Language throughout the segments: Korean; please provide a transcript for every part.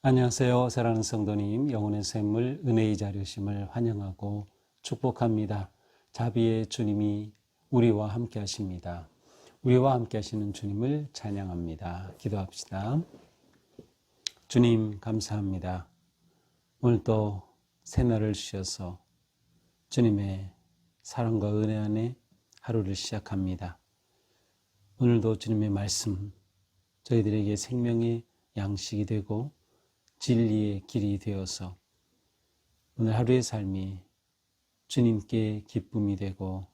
안녕하세요. 사랑하는 성도님, 영혼의 샘물 은혜의 자료심을 환영하고 축복합니다. 자비의 주님이 우리와 함께 하십니다. 우리와 함께 하시는 주님을 찬양합니다. 기도합시다. 주님 감사합니다. 오늘도 새날을 주셔서 주님의 사랑과 은혜 안에 하루를 시작합니다. 오늘도 주님의 말씀 저희들에게 생명의 양식이 되고 진리의 길이 되어서 오늘 하루의 삶이 주님께 기쁨이 되고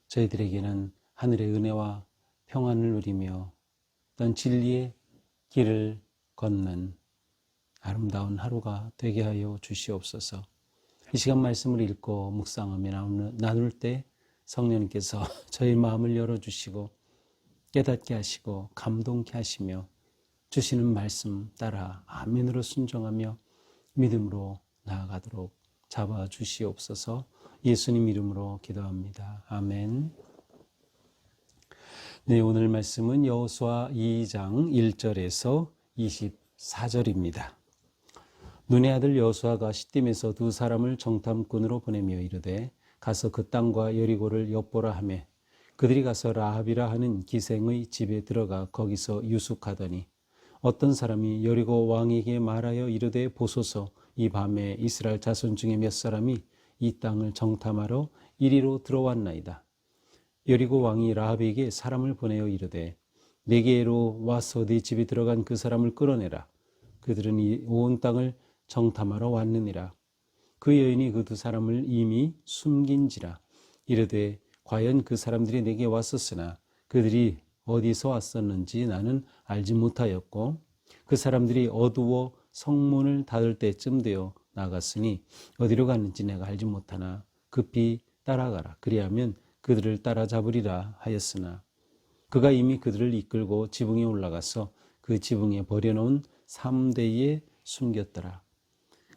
저희들에게는 하늘의 은혜와 평안을 누리며 어떤 진리의 길을 걷는 아름다운 하루가 되게 하여 주시옵소서. 이 시간 말씀을 읽고 묵상하며 나눌 때 성령님께서 저희 마음을 열어주시고 깨닫게 하시고 감동케 하시며 주시는 말씀 따라 아멘으로 순종하며 믿음으로 나아가도록 잡아주시옵소서. 예수님 이름으로 기도합니다. 아멘. 네, 오늘 말씀은 여호수아 2장 1절에서 24절입니다. 눈의 아들 여호수아가 시딤에서 두 사람을 정탐꾼으로 보내며 이르되 가서 그 땅과 여리고를 엿보라 하며 그들이 가서 라합이라 하는 기생의 집에 들어가 거기서 유숙하더니 어떤 사람이 여리고 왕에게 말하여 이르되 보소서 이 밤에 이스라엘 자손 중에 몇 사람이 이 땅을 정탐하러 이리로 들어왔나이다. 여리고 왕이 라합에게 사람을 보내어 이르되 내게로 와서 네 집에 들어간 그 사람을 끌어내라. 그들은 이 온 땅을 정탐하러 왔느니라. 그 여인이 그 두 사람을 이미 숨긴지라. 이르되 과연 그 사람들이 내게 왔었으나 그들이 어디서 왔었는지 나는 알지 못하였고 그 사람들이 어두워 성문을 닫을 때쯤 되어 나갔으니 어디로 갔는지 내가 알지 못하나 급히 따라가라. 그리하면 그들을 따라잡으리라 하였으나 그가 이미 그들을 이끌고 지붕에 올라가서 그 지붕에 버려놓은 3대에 숨겼더라.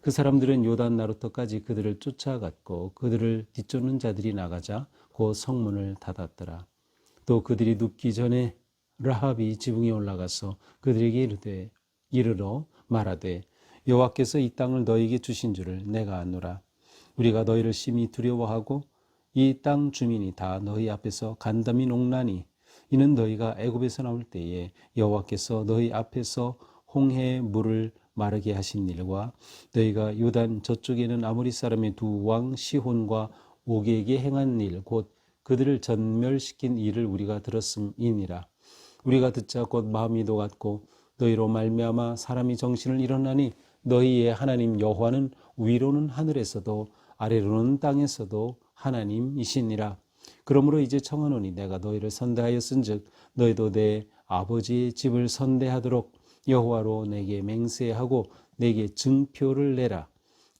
그 사람들은 요단 나루터까지 그들을 쫓아갔고 그들을 뒤쫓는 자들이 나가자 곧 성문을 닫았더라. 또 그들이 눕기 전에 라합이 지붕에 올라가서 그들에게 이르러 말하되 여호와께서 이 땅을 너희에게 주신 줄을 내가 아노라. 우리가 너희를 심히 두려워하고 이 땅 주민이 다 너희 앞에서 간담이 녹나니 이는 너희가 애굽에서 나올 때에 여호와께서 너희 앞에서 홍해의 물을 마르게 하신 일과 너희가 요단 저쪽에는 아모리 사람의 두 왕 시혼과 옥에게 행한 일 곧 그들을 전멸시킨 일을 우리가 들었음이니라. 우리가 듣자 곧 마음이 녹았고 너희로 말미암아 사람이 정신을 잃었나니 너희의 하나님 여호와는 위로는 하늘에서도 아래로는 땅에서도 하나님이시니라. 그러므로 이제 청하노니 내가 너희를 선대하였은즉 너희도 내 아버지의 집을 선대하도록 여호와로 내게 맹세하고 내게 증표를 내라.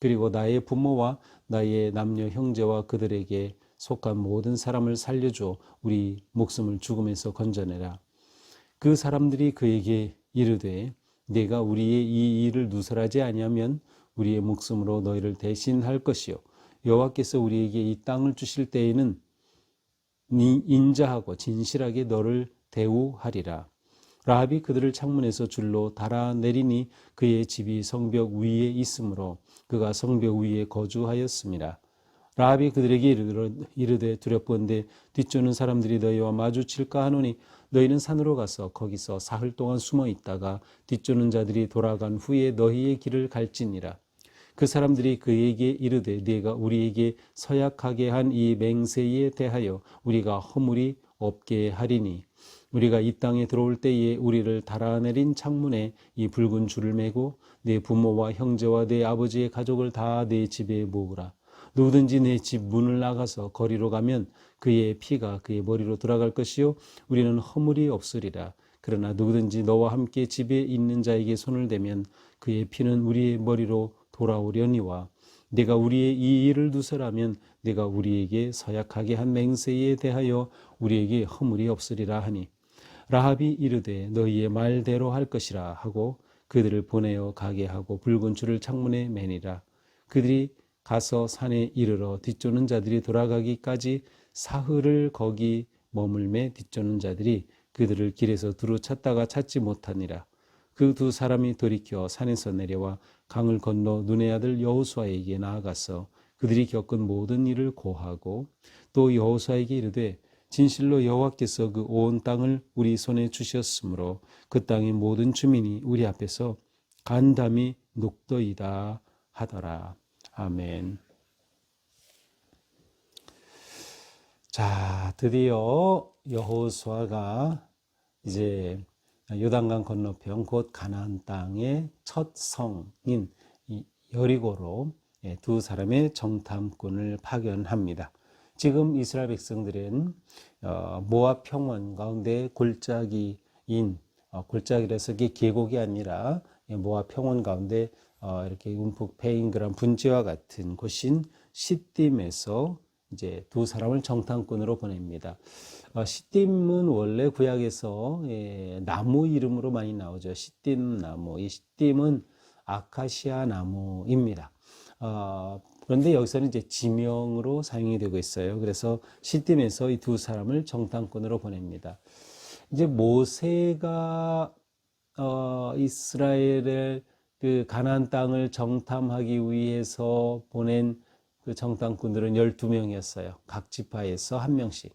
그리고 나의 부모와 나의 남녀 형제와 그들에게 속한 모든 사람을 살려줘 우리 목숨을 죽음에서 건져내라. 그 사람들이 그에게 이르되 네가 우리의 이 일을 누설하지 아니하면 우리의 목숨으로 너희를 대신할 것이요 여호와께서 우리에게 이 땅을 주실 때에는 인자하고 진실하게 너를 대우하리라. 라합이 그들을 창문에서 줄로 달아내리니 그의 집이 성벽 위에 있으므로 그가 성벽 위에 거주하였습니다. 라합이 그들에게 이르되 두렵건대 뒤쫓는 사람들이 너희와 마주칠까 하노니 너희는 산으로 가서 거기서 사흘 동안 숨어 있다가 뒤쫓는 자들이 돌아간 후에 너희의 길을 갈지니라. 그 사람들이 그에게 이르되 네가 우리에게 서약하게 한 이 맹세에 대하여 우리가 허물이 없게 하리니 우리가 이 땅에 들어올 때에 우리를 달아내린 창문에 이 붉은 줄을 매고 네 부모와 형제와 네 아버지의 가족을 다 네 집에 모으라. 누구든지 내 집 문을 나가서 거리로 가면 그의 피가 그의 머리로 돌아갈 것이요 우리는 허물이 없으리라. 그러나 누구든지 너와 함께 집에 있는 자에게 손을 대면 그의 피는 우리의 머리로 돌아오려니와 네가 우리의 이 일을 누설하면 네가 우리에게 서약하게 한 맹세에 대하여 우리에게 허물이 없으리라 하니 라합이 이르되 너희의 말대로 할 것이라 하고 그들을 보내어 가게 하고 붉은 줄을 창문에 매니라. 그들이 가서 산에 이르러 뒤쫓는 자들이 돌아가기까지 사흘을 거기 머물매 뒤쫓는 자들이 그들을 길에서 두루 찾다가 찾지 못하니라. 그 두 사람이 돌이켜 산에서 내려와 강을 건너 눈의 아들 여호수아에게 나아가서 그들이 겪은 모든 일을 고하고 또 여호수아에게 이르되 진실로 여호와께서 그 온 땅을 우리 손에 주셨으므로 그 땅의 모든 주민이 우리 앞에서 간담이 녹더이다 하더라. 아멘. 자, 드디어 여호수아가 이제 요단강 건너편 곧 가나안 땅의 첫 성인 여리고로 두 사람의 정탐꾼을 파견합니다. 지금 이스라엘 백성들은 모압 평원 가운데 골짜기인 골짜기라서 이게 계곡이 아니라 모압 평원 가운데 이렇게 움푹 패인 그런 분지와 같은 곳인 시딤에서 이제 두 사람을 정탐꾼으로 보냅니다. 시딤은 원래 구약에서 나무 이름으로 많이 나오죠. 시딤 나무. 이 시딤은 아카시아 나무입니다. 그런데 여기서는 이제 지명으로 사용이 되고 있어요. 그래서 시딤에서 이 두 사람을 정탐꾼으로 보냅니다. 이제 모세가 이스라엘의 그 가나안 땅을 정탐하기 위해서 보낸 그 정탐꾼들은 12명이었어요. 각 지파에서 한 명씩.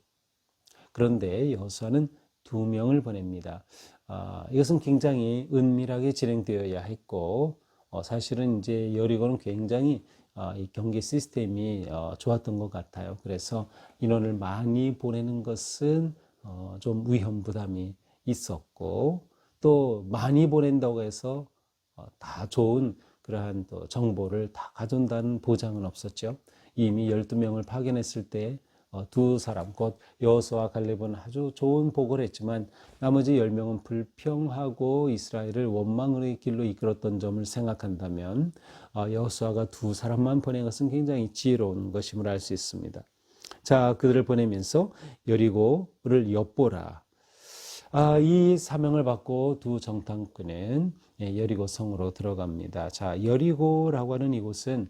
그런데 여호수아는 2명을 보냅니다. 이것은 굉장히 은밀하게 진행되어야 했고 사실은 이제 여리고는 굉장히 이 경계 시스템이 좋았던 것 같아요. 그래서 인원을 많이 보내는 것은 좀 위험 부담이 있었고 또 많이 보낸다고 해서 다 좋은 그러한 또 정보를 다 가져온다는 보장은 없었죠. 이미 12명을 파견했을 때 두 사람 곧 여호수아와 갈렙은 아주 좋은 보고를 했지만 나머지 10명은 불평하고 이스라엘을 원망의 길로 이끌었던 점을 생각한다면 여호수아가 두 사람만 보낸 것은 굉장히 지혜로운 것임을 알 수 있습니다. 자, 그들을 보내면서 여리고를 엿보라. 이 사명을 받고 두 정탐꾼은 여리고 성으로 들어갑니다. 자, 여리고라고 하는 이곳은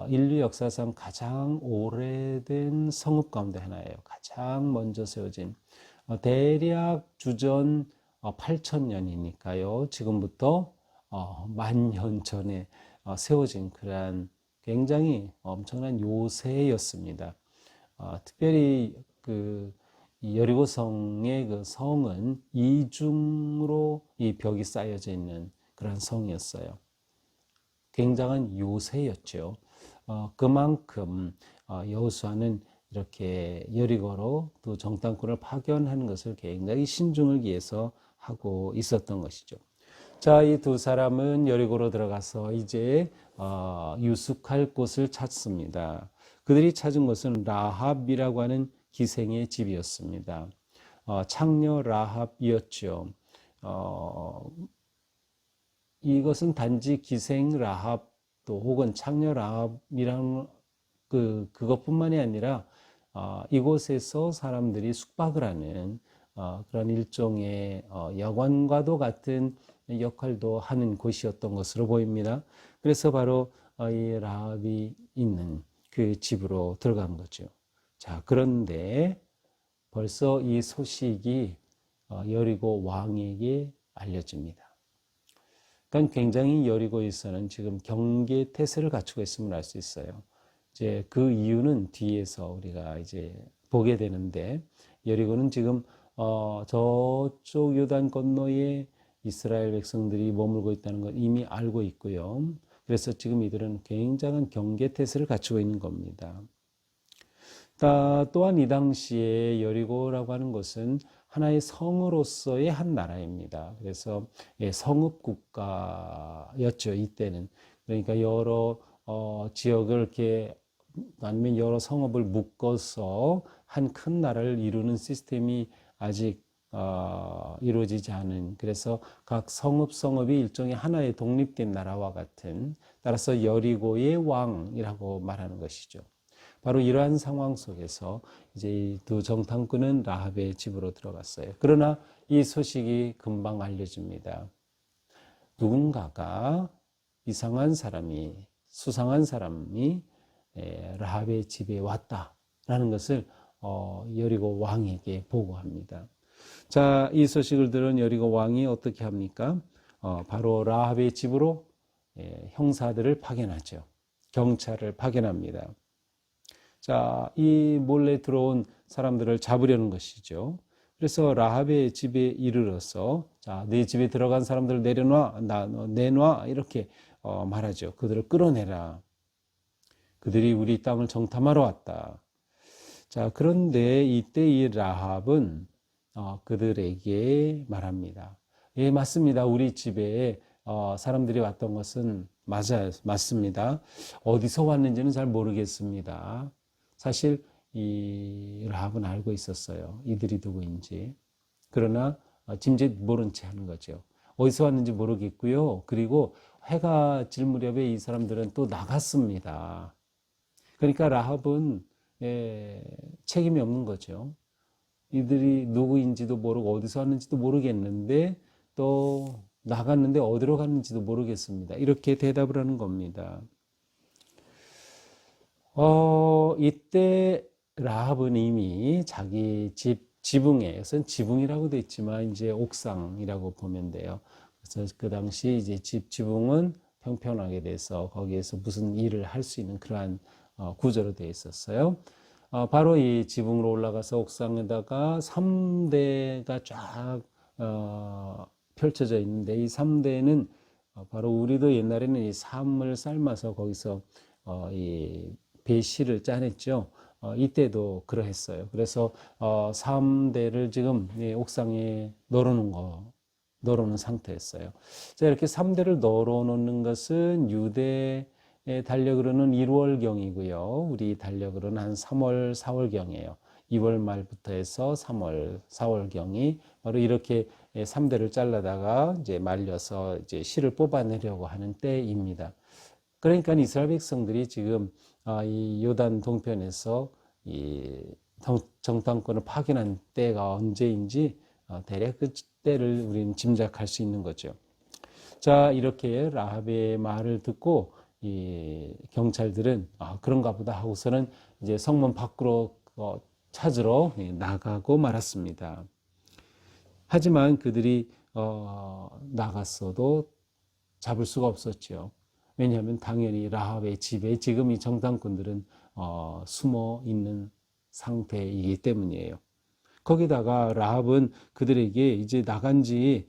인류 역사상 가장 오래된 성읍 가운데 하나예요. 가장 먼저 세워진 대략 주전 8,000년이니까요. 지금부터 만년 전에 세워진 그러한 굉장히 엄청난 요새였습니다. 특별히 이 여리고성의 그 성은 이중으로 이 벽이 쌓여져 있는 그런 성이었어요. 굉장한 요새였죠. 그만큼 여호수아는 이렇게 여리고로 또 정탐꾼을 파견하는 것을 굉장히 신중을 기해서 하고 있었던 것이죠. 자, 이 두 사람은 여리고로 들어가서 이제 유숙할 곳을 찾습니다. 그들이 찾은 것은 라합이라고 하는 기생의 집이었습니다. 창녀 라합이었죠. 이것은 단지 기생 라합도 혹은 창녀 라합이라는 그것뿐만이 아니라 이곳에서 사람들이 숙박을 하는 그런 일종의 여관과도 같은 역할도 하는 곳이었던 것으로 보입니다. 그래서 바로 이 라합이 있는 그 집으로 들어간 거죠. 자, 그런데 벌써 이 소식이 여리고 왕에게 알려집니다. 그러니까 굉장히 여리고에서는 지금 경계 태세를 갖추고 있음을 알 수 있어요. 이제 그 이유는 뒤에서 우리가 이제 보게 되는데 여리고는 지금 저쪽 요단 건너에 이스라엘 백성들이 머물고 있다는 걸 이미 알고 있고요. 그래서 지금 이들은 굉장한 경계 태세를 갖추고 있는 겁니다. 또한 이 당시에 여리고라고 하는 것은 하나의 성으로서의 한 나라입니다. 그래서 성읍 국가였죠, 이때는. 그러니까 여러 지역을 이렇게 아니면 여러 성읍을 묶어서 한 큰 나라를 이루는 시스템이 아직 이루어지지 않은, 그래서 각 성읍이 일종의 하나의 독립된 나라와 같은, 따라서 여리고의 왕이라고 말하는 것이죠. 바로 이러한 상황 속에서 이제 이 두 정탐꾼은 라합의 집으로 들어갔어요. 그러나 이 소식이 금방 알려집니다. 누군가가 이상한 사람이, 수상한 사람이 라합의 집에 왔다라는 것을 여리고 왕에게 보고합니다. 자, 이 소식을 들은 여리고 왕이 어떻게 합니까? 바로 라합의 집으로 형사들을 파견하죠. 경찰을 파견합니다. 자, 이 몰래 들어온 사람들을 잡으려는 것이죠. 그래서 라합의 집에 이르러서 자, 네 집에 들어간 사람들을 내놔 이렇게 말하죠. 그들을 끌어내라. 그들이 우리 땅을 정탐하러 왔다. 자, 그런데 이때 이 라합은 그들에게 말합니다. 예, 맞습니다. 우리 집에 사람들이 왔던 것은 맞습니다. 어디서 왔는지는 잘 모르겠습니다. 사실 이 라합은 알고 있었어요. 이들이 누구인지. 그러나 짐짓 모른 채 하는 거죠. 어디서 왔는지 모르겠고요. 그리고 해가 질 무렵에 이 사람들은 또 나갔습니다. 그러니까 라합은 책임이 없는 거죠. 이들이 누구인지도 모르고 어디서 왔는지도 모르겠는데 또 나갔는데 어디로 갔는지도 모르겠습니다. 이렇게 대답을 하는 겁니다. 이때 라합은 이미 자기 지붕에, 우선 지붕이라고 되어 있지만 이제 옥상이라고 보면 돼요. 그래서 그 당시 이제 지붕은 평평하게 돼서 거기에서 무슨 일을 할 수 있는 그러한 구조로 되어 있었어요. 바로 이 지붕으로 올라가서 옥상에다가 3대가 쫙 펼쳐져 있는데 이 3대는 바로 우리도 옛날에는 이 삶을 삶아서 거기서 이 배실을 짜냈죠. 이때도 그러했어요. 그래서 3대를 지금 옥상에 널어놓은 상태였어요. 자, 이렇게 3대를 널어놓는 것은 유대의 달력으로는 1월경이고요. 우리 달력으로는 한 3월, 4월경이에요. 2월 말부터 해서 3월, 4월경이 바로 이렇게 3대를 잘라다가 이제 말려서 이제 실을 뽑아내려고 하는 때입니다. 그러니까 이스라엘 백성들이 지금 이 요단 동편에서 이 정탐꾼을 파견한 때가 언제인지 대략 그 때를 우리는 짐작할 수 있는 거죠. 자, 이렇게 라합의 말을 듣고 이 경찰들은 그런가 보다 하고서는 이제 성문 밖으로 찾으러 나가고 말았습니다. 하지만 그들이 나갔어도 잡을 수가 없었죠. 왜냐하면 당연히 라합의 집에 지금 이 정탐꾼들은 숨어 있는 상태이기 때문이에요. 거기다가 라합은 그들에게 이제 나간 지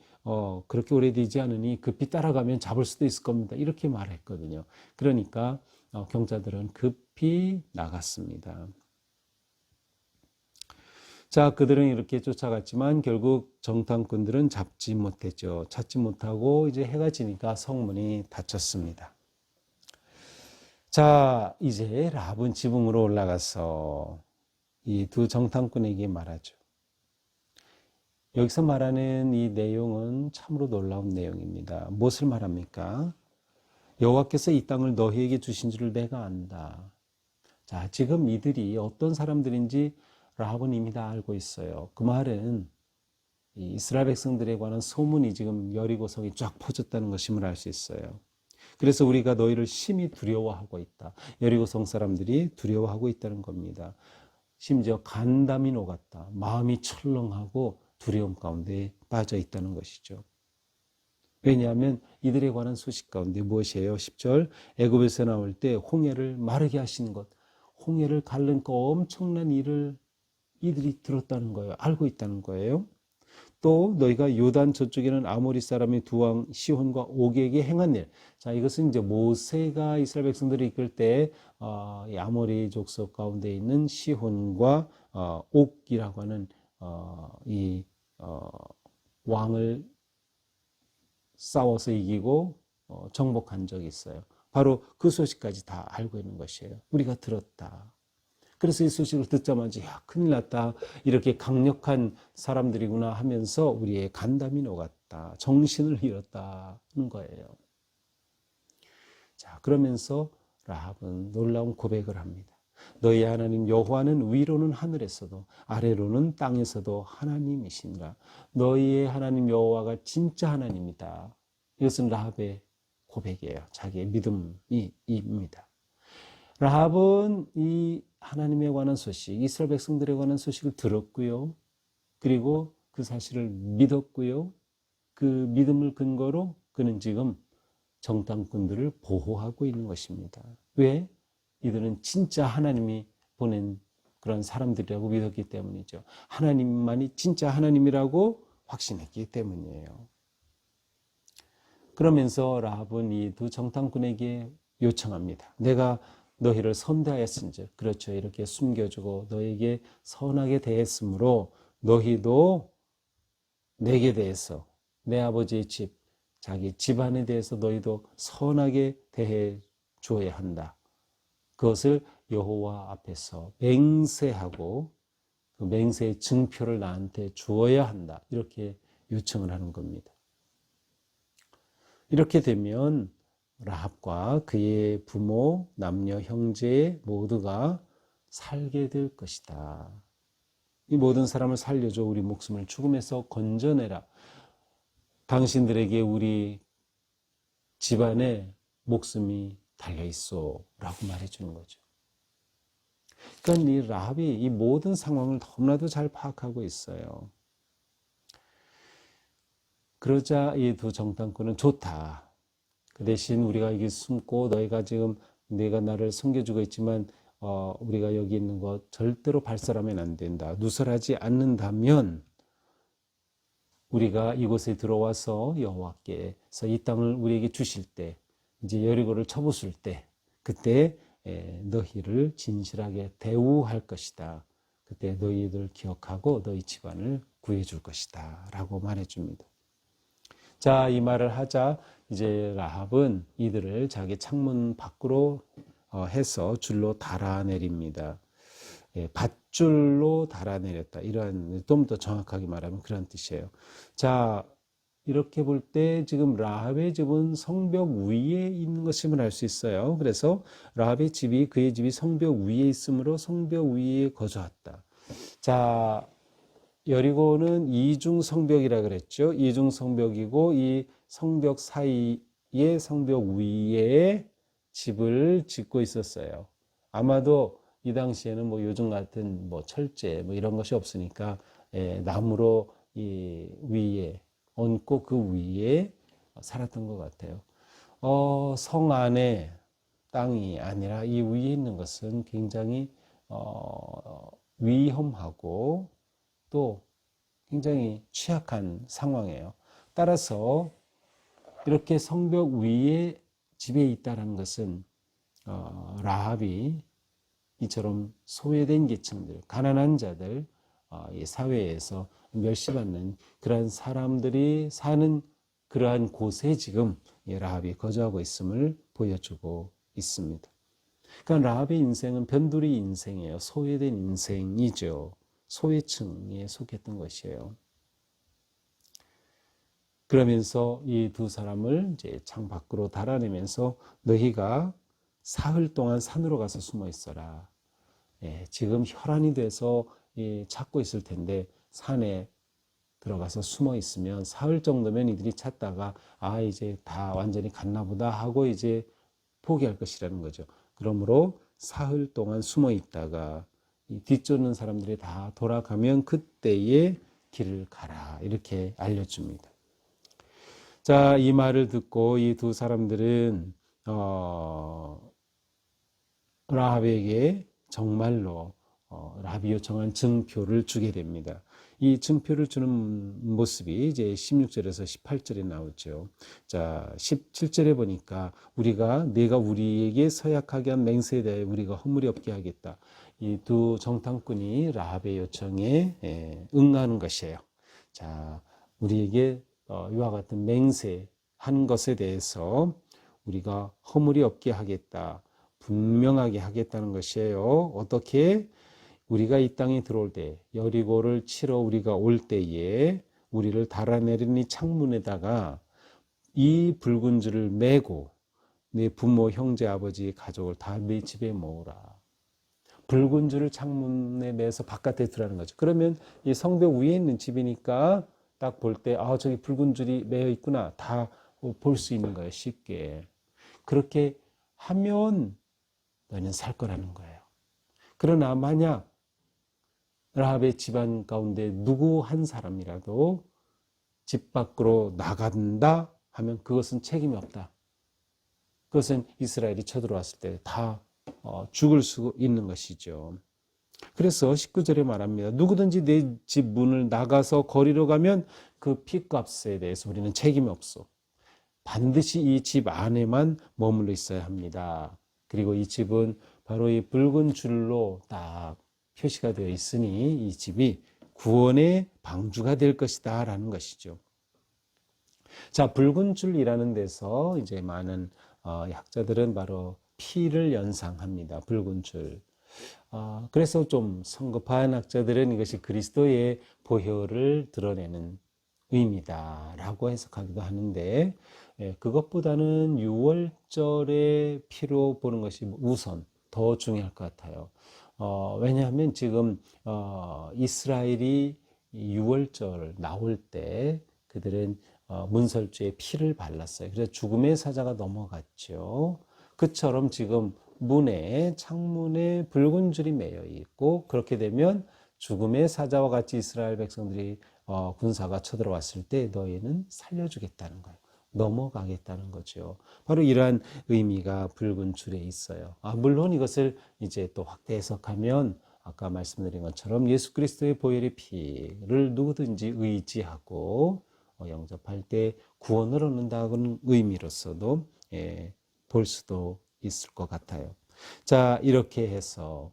그렇게 오래되지 않으니 급히 따라가면 잡을 수도 있을 겁니다. 이렇게 말했거든요. 그러니까 경찰들은 급히 나갔습니다. 자, 그들은 이렇게 쫓아갔지만 결국 정탐꾼들은 잡지 못했죠. 찾지 못하고 이제 해가 지니까 성문이 닫혔습니다. 자, 이제 라합은 지붕으로 올라가서 이 두 정탐꾼에게 말하죠. 여기서 말하는 이 내용은 참으로 놀라운 내용입니다. 무엇을 말합니까? 여호와께서 이 땅을 너희에게 주신 줄을 내가 안다. 자, 지금 이들이 어떤 사람들인지 라합은 이미 다 알고 있어요. 그 말은 이 이스라엘 백성들에 관한 소문이 지금 여리고성이 쫙 퍼졌다는 것임을 알 수 있어요. 그래서 우리가 너희를 심히 두려워하고 있다. 여리고성 사람들이 두려워하고 있다는 겁니다. 심지어 간담이 녹았다. 마음이 철렁하고 두려움 가운데 빠져 있다는 것이죠. 왜냐하면 이들에 관한 소식 가운데 무엇이에요? 10절 애굽에서 나올 때 홍해를 마르게 하신 것, 홍해를 가른 그 엄청난 일을 이들이 들었다는 거예요. 알고 있다는 거예요. 또 너희가 요단 저쪽에는 아모리 사람의 두 왕 시혼과 옥에게 행한 일. 자, 이것은 이제 모세가 이스라엘 백성들을 이끌 때 이 아모리 족속 가운데 있는 시혼과 옥이라고 하는 이 왕을 싸워서 이기고 정복한 적이 있어요. 바로 그 소식까지 다 알고 있는 것이에요. 우리가 들었다. 그래서 이 소식을 듣자마자 야, 큰일 났다. 이렇게 강력한 사람들이구나 하면서 우리의 간담이 녹았다. 정신을 잃었다는 거예요. 자, 그러면서 라합은 놀라운 고백을 합니다. 너희 하나님 여호와는 위로는 하늘에서도 아래로는 땅에서도 하나님이시니라. 너희의 하나님 여호와가 진짜 하나님이다. 이것은 라합의 고백이에요. 자기의 믿음입니다. 라합은 이 하나님에 관한 소식, 이스라엘 백성들에 관한 소식을 들었고요. 그리고 그 사실을 믿었고요. 그 믿음을 근거로 그는 지금 정탐꾼들을 보호하고 있는 것입니다. 왜? 이들은 진짜 하나님이 보낸 그런 사람들이라고 믿었기 때문이죠. 하나님만이 진짜 하나님이라고 확신했기 때문이에요. 그러면서 라합은 이 두 정탐꾼에게 요청합니다. 내가 너희를 선대하였은즉, 그렇죠. 이렇게 숨겨주고 너에게 선하게 대했으므로 너희도 내게 대해서, 내 아버지의 집, 자기 집안에 대해서 너희도 선하게 대해 주어야 한다. 그것을 여호와 앞에서 맹세하고 그 맹세의 증표를 나한테 주어야 한다. 이렇게 요청을 하는 겁니다. 이렇게 되면 라합과 그의 부모, 남녀, 형제 모두가 살게 될 것이다. 이 모든 사람을 살려줘. 우리 목숨을 죽음에서 건져내라. 당신들에게 우리 집안에 목숨이 달려있어 라고 말해주는 거죠. 그러니까 이 라합이 이 모든 상황을 너무나도 잘 파악하고 있어요. 그러자 이 두 정탐꾼은 좋다. 그 대신 우리가 여기 숨고 너희가 지금 내가 나를 섬겨주고 있지만 우리가 여기 있는 것 절대로 발설하면 안 된다. 누설하지 않는다면 우리가 이곳에 들어와서 여호와께서 이 땅을 우리에게 주실 때, 이제 여리고를 쳐부술 때, 그때 너희를 진실하게 대우할 것이다. 그때 너희들 기억하고 너희 집안을 구해줄 것이다 라고 말해줍니다. 자, 이 말을 하자 이제 라합은 이들을 자기 창문 밖으로 해서 줄로 달아내립니다. 밧줄로 달아내렸다. 이러한, 좀 더 정확하게 말하면 그런 뜻이에요. 자, 이렇게 볼 때 지금 라합의 집은 성벽 위에 있는 것임을 알 수 있어요. 그래서 라합의 집이, 그의 집이 성벽 위에 있으므로 성벽 위에 거주했다. 자, 여리고는 이중 성벽이라 그랬죠. 이중 성벽이고 이 성벽 사이에 성벽 위에 집을 짓고 있었어요. 아마도 이 당시에는 뭐 요즘 같은 뭐 철제 뭐 이런 것이 없으니까 나무로 이 위에 얹고 그 위에 살았던 것 같아요. 성 안에 땅이 아니라 이 위에 있는 것은 굉장히 위험하고 또 굉장히 취약한 상황이에요. 따라서 이렇게 성벽 위에 집에 있다는 것은 라합이 이처럼 소외된 계층들, 가난한 자들, 이 사회에서 멸시받는 그러한 사람들이 사는 그러한 곳에 지금 라합이 거주하고 있음을 보여주고 있습니다. 그러니까 라합의 인생은 변두리 인생이에요. 소외된 인생이죠. 소외층에 속했던 것이에요. 그러면서 이 두 사람을 이제 창 밖으로 달아내면서 너희가 사흘 동안 산으로 가서 숨어 있어라. 지금 혈안이 돼서 찾고 있을 텐데 산에 들어가서 숨어 있으면 사흘 정도면 이들이 찾다가 이제 다 완전히 갔나 보다 하고 이제 포기할 것이라는 거죠. 그러므로 사흘 동안 숨어 있다가 뒤쫓는 사람들이 다 돌아가면 그때에 길을 가라 이렇게 알려줍니다. 자, 이 말을 듣고 이 두 사람들은 라합에게 정말로 라합이 요청한 증표를 주게 됩니다. 이 증표를 주는 모습이 이제 16절에서 18절에 나오죠. 자, 17절에 보니까 내가 우리에게 서약하게 한 맹세에 대해 우리가 허물이 없게 하겠다. 이 두 정탐꾼이 라합의 요청에 응하는 것이에요. 자, 우리에게 이와 같은 맹세한 것에 대해서 우리가 허물이 없게 하겠다. 분명하게 하겠다는 것이에요. 어떻게? 우리가 이 땅에 들어올 때, 여리고를 치러 우리가 올 때에 우리를 달아내리는 창문에다가 이 붉은 줄을 메고 내 부모, 형제, 아버지, 가족을 다 내 집에 모으라. 붉은 줄을 창문에 매서 바깥에 두라는 거죠. 그러면 이 성벽 위에 있는 집이니까 딱 볼 때 저기 붉은 줄이 매여 있구나. 다 볼 수 있는 거예요. 쉽게. 그렇게 하면 너희는 살 거라는 거예요. 그러나 만약 라합의 집안 가운데 누구 한 사람이라도 집 밖으로 나간다 하면 그것은 책임이 없다. 그것은 이스라엘이 쳐들어왔을 때 다 죽을 수 있는 것이죠. 그래서 19절에 말합니다. 누구든지 내 집 문을 나가서 거리로 가면 그 핏값에 대해서 우리는 책임이 없어. 반드시 이 집 안에만 머물러 있어야 합니다. 그리고 이 집은 바로 이 붉은 줄로 딱 표시가 되어 있으니 이 집이 구원의 방주가 될 것이다 라는 것이죠. 자, 붉은 줄이라는 데서 이제 많은 학자들은 바로 피를 연상합니다. 붉은 줄. 그래서 좀 성급한 학자들은 이것이 그리스도의 보혈을 드러내는 의미다라고 해석하기도 하는데, 그것보다는 유월절의 피로 보는 것이 우선 더 중요할 것 같아요. 왜냐하면 지금 이스라엘이 유월절 나올 때 그들은 문설주에 피를 발랐어요. 그래서 죽음의 사자가 넘어갔죠. 그처럼 지금 문에 창문에 붉은 줄이 매여 있고, 그렇게 되면 죽음의 사자와 같이 이스라엘 백성들이 군사가 쳐들어왔을 때 너희는 살려주겠다는 거예요. 넘어가겠다는 거죠. 바로 이러한 의미가 붉은 줄에 있어요. 물론 이것을 이제 또 확대 해석하면 아까 말씀드린 것처럼 예수 그리스도의 보혈의 피를 누구든지 의지하고 영접할 때 구원을 얻는다는 의미로서도 볼 수도 있을 것 같아요. 자, 이렇게 해서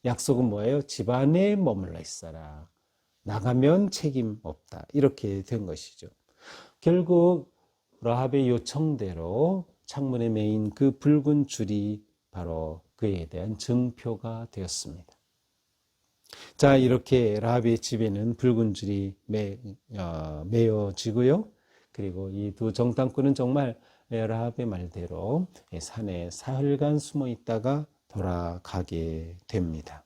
약속은 뭐예요? 집안에 머물러 있어라. 나가면 책임 없다. 이렇게 된 것이죠. 결국 라합의 요청대로 창문에 매인 그 붉은 줄이 바로 그에 대한 증표가 되었습니다. 자, 이렇게 라합의 집에는 붉은 줄이 매어지고요. 그리고 이 두 정탐꾼은 정말 라합의 말대로 산에 사흘간 숨어 있다가 돌아가게 됩니다.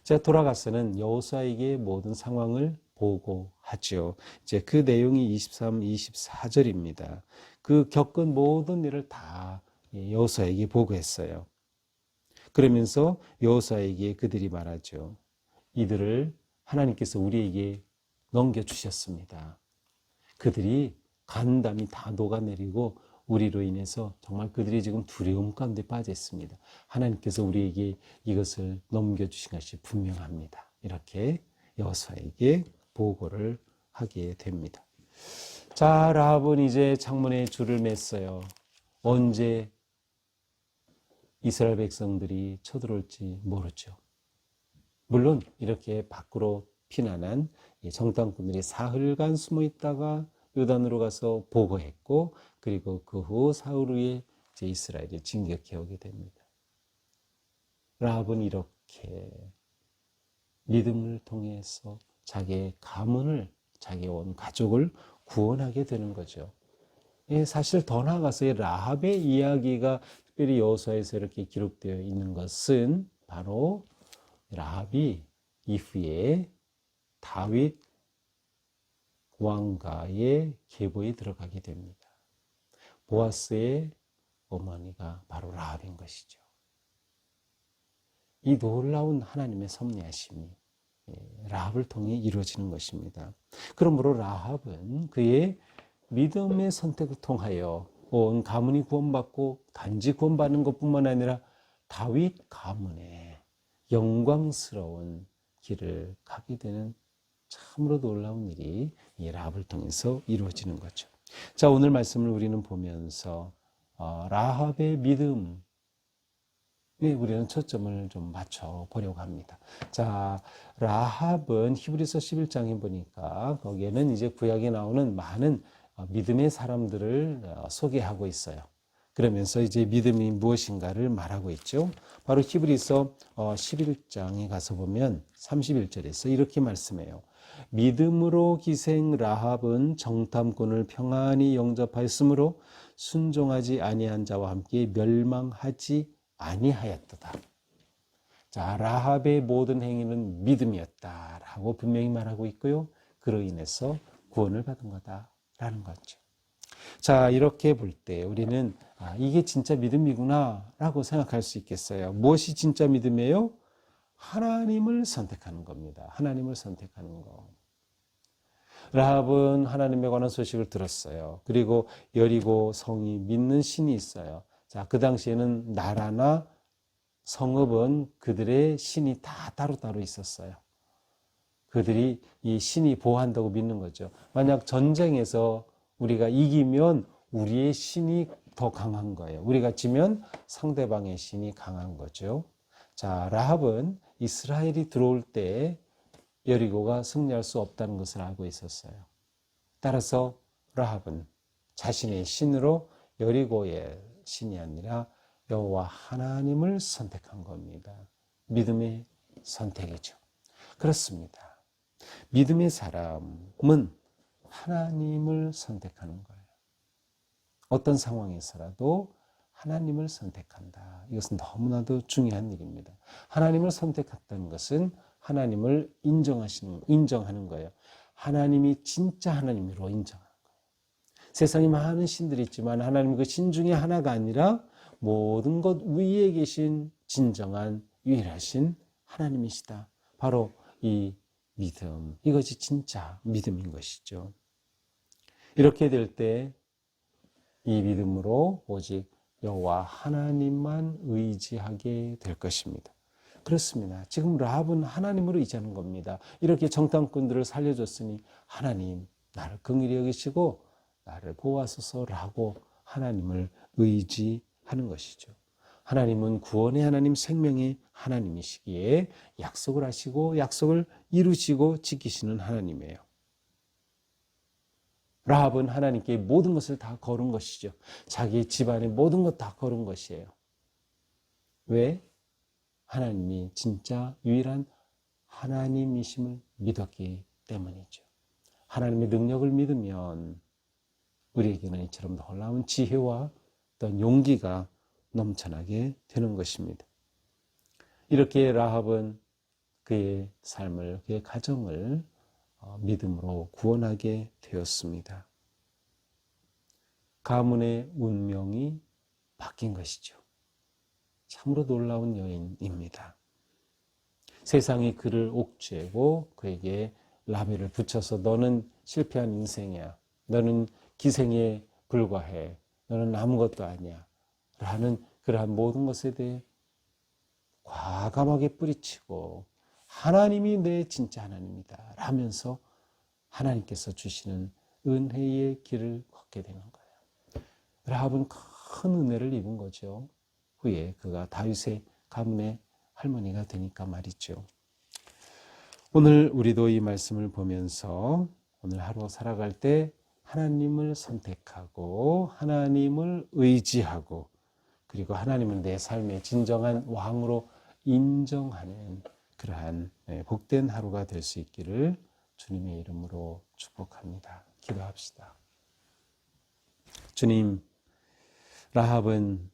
자, 돌아가서는 여호수아에게 모든 상황을 보고하죠. 이제 그 내용이 23, 24절입니다. 그 겪은 모든 일을 다 여호수아에게 보고했어요. 그러면서 여호수아에게 그들이 말하죠. 이들을 하나님께서 우리에게 넘겨주셨습니다. 그들이 간담이 다 녹아내리고 우리로 인해서 정말 그들이 지금 두려움 가운데 빠져 있습니다. 하나님께서 우리에게 이것을 넘겨주신 것이 분명합니다. 이렇게 여호수아에게 보고를 하게 됩니다. 자, 라합은 이제 창문에 줄을 맸어요. 언제 이스라엘 백성들이 쳐들어올지 모르죠. 물론 이렇게 밖으로 피난한 정탐꾼들이 사흘간 숨어 있다가 요단으로 가서 보고했고, 그리고 그 후 사흘 후에 이제 이스라엘이 진격해 오게 됩니다. 라합은 이렇게 믿음을 통해서 자기의 가문을, 자기 온 가족을 구원하게 되는 거죠. 사실 더 나아가서 라합의 이야기가 특별히 여호수아에서 이렇게 기록되어 있는 것은 바로 라합이 이후에 다윗 왕가의 계보에 들어가게 됩니다. 보아스의 어머니가 바로 라합인 것이죠. 이 놀라운 하나님의 섭리하심이 라합을 통해 이루어지는 것입니다. 그러므로 라합은 그의 믿음의 선택을 통하여 온 가문이 구원받고 단지 구원받는 것뿐만 아니라 다윗 가문의 영광스러운 길을 가게 되는 참으로 놀라운 일이 이 라합을 통해서 이루어지는 거죠. 자, 오늘 말씀을 우리는 보면서 라합의 믿음에 우리는 초점을 좀 맞춰 보려고 합니다. 자, 라합은 히브리서 11장에 보니까 거기에는 이제 구약에 나오는 많은 믿음의 사람들을 소개하고 있어요. 그러면서 이제 믿음이 무엇인가를 말하고 있죠. 바로 히브리서 11장에 가서 보면 31절에서 이렇게 말씀해요. 믿음으로 기생 라합은 정탐꾼을 평안히 영접하였으므로 순종하지 아니한 자와 함께 멸망하지 아니하였도다. 자, 라합의 모든 행위는 믿음이었다라고 분명히 말하고 있고요. 그로 인해서 구원을 받은 거다라는 거죠. 자, 이렇게 볼 때 우리는 이게 진짜 믿음이구나 라고 생각할 수 있겠어요. 무엇이 진짜 믿음이에요? 하나님을 선택하는 겁니다. 하나님을 선택하는 거. 라합은 하나님에 관한 소식을 들었어요. 그리고 여리고 성이 믿는 신이 있어요. 자, 그 당시에는 나라나 성읍은 그들의 신이 다 따로따로 있었어요. 그들이 이 신이 보호한다고 믿는 거죠. 만약 전쟁에서 우리가 이기면 우리의 신이 더 강한 거예요. 우리가 지면 상대방의 신이 강한 거죠. 자, 라합은 이스라엘이 들어올 때 여리고가 승리할 수 없다는 것을 알고 있었어요. 따라서 라합은 자신의 신으로 여리고의 신이 아니라 여호와 하나님을 선택한 겁니다. 믿음의 선택이죠. 그렇습니다. 믿음의 사람은 하나님을 선택하는 거예요. 어떤 상황에서라도 하나님을 선택한다. 이것은 너무나도 중요한 일입니다. 하나님을 선택했다는 것은 하나님을 인정하는 거예요. 하나님이 진짜 하나님으로 인정하는 거예요. 세상에 많은 신들이 있지만 하나님 그 신 중에 하나가 아니라 모든 것 위에 계신 진정한 유일하신 하나님이시다. 바로 이 믿음, 이것이 진짜 믿음인 것이죠. 이렇게 될 때 이 믿음으로 오직 여호와 하나님만 의지하게 될 것입니다. 그렇습니다. 지금 라합은 하나님을 의지하는 겁니다. 이렇게 정탐꾼들을 살려줬으니 하나님 나를 긍휼히 여기시고 나를 구하소서라고 하나님을 의지하는 것이죠. 하나님은 구원의 하나님, 생명의 하나님이시기에 약속을 하시고 약속을 이루시고 지키시는 하나님이에요. 라합은 하나님께 모든 것을 다 걸은 것이죠. 자기 집안의 모든 것 다 걸은 것이에요. 왜? 하나님이 진짜 유일한 하나님이심을 믿었기 때문이죠. 하나님의 능력을 믿으면 우리에게는 이처럼 놀라운 지혜와 어떤 용기가 넘쳐나게 되는 것입니다. 이렇게 라합은 그의 삶을, 그의 가정을 믿음으로 구원하게 되었습니다. 가문의 운명이 바뀐 것이죠. 참으로 놀라운 여인입니다. 세상이 그를 옥죄고 그에게 라벨을 붙여서 너는 실패한 인생이야. 너는 기생에 불과해. 너는 아무것도 아니야. 라는 그러한 모든 것에 대해 과감하게 뿌리치고 하나님이 내 진짜 하나님이다 라면서 하나님께서 주시는 은혜의 길을 걷게 되는 거예요. 라합은 큰 은혜를 입은 거죠. 후에 그가 다윗의 가문의 할머니가 되니까 말이죠. 오늘 우리도 이 말씀을 보면서 오늘 하루 살아갈 때 하나님을 선택하고 하나님을 의지하고 그리고 하나님은 내 삶의 진정한 왕으로 인정하는 그러한 복된 하루가 될 수 있기를 주님의 이름으로 축복합니다. 기도합시다. 주님, 라합은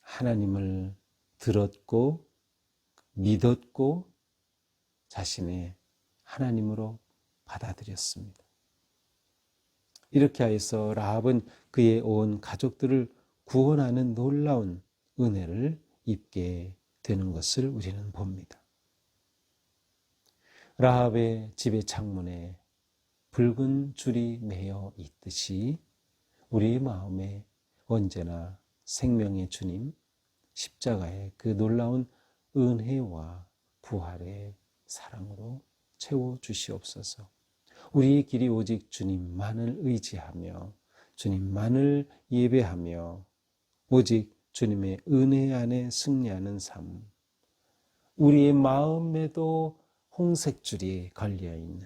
하나님을 들었고 믿었고 자신의 하나님으로 받아들였습니다. 이렇게 하여서 라합은 그의 온 가족들을 구원하는 놀라운 은혜를 입게 되는 것을 우리는 봅니다. 라합의 집의 창문에 붉은 줄이 매여 있듯이 우리의 마음에 언제나 생명의 주님, 십자가의 그 놀라운 은혜와 부활의 사랑으로 채워주시옵소서. 우리의 길이 오직 주님만을 의지하며 주님만을 예배하며 오직 주님의 은혜 안에 승리하는 삶. 우리의 마음에도 홍색줄이 걸려있는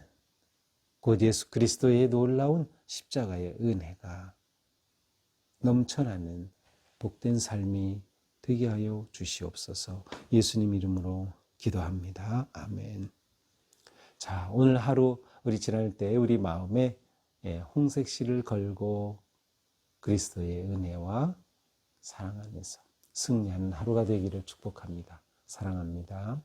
곧 예수 그리스도의 놀라운 십자가의 은혜가 넘쳐나는 복된 삶이 되게 하여 주시옵소서. 예수님 이름으로 기도합니다. 아멘. 자, 오늘 하루 우리 지날 때 우리 마음에 홍색실을 걸고 그리스도의 은혜와 사랑 안에서 승리하는 하루가 되기를 축복합니다. 사랑합니다.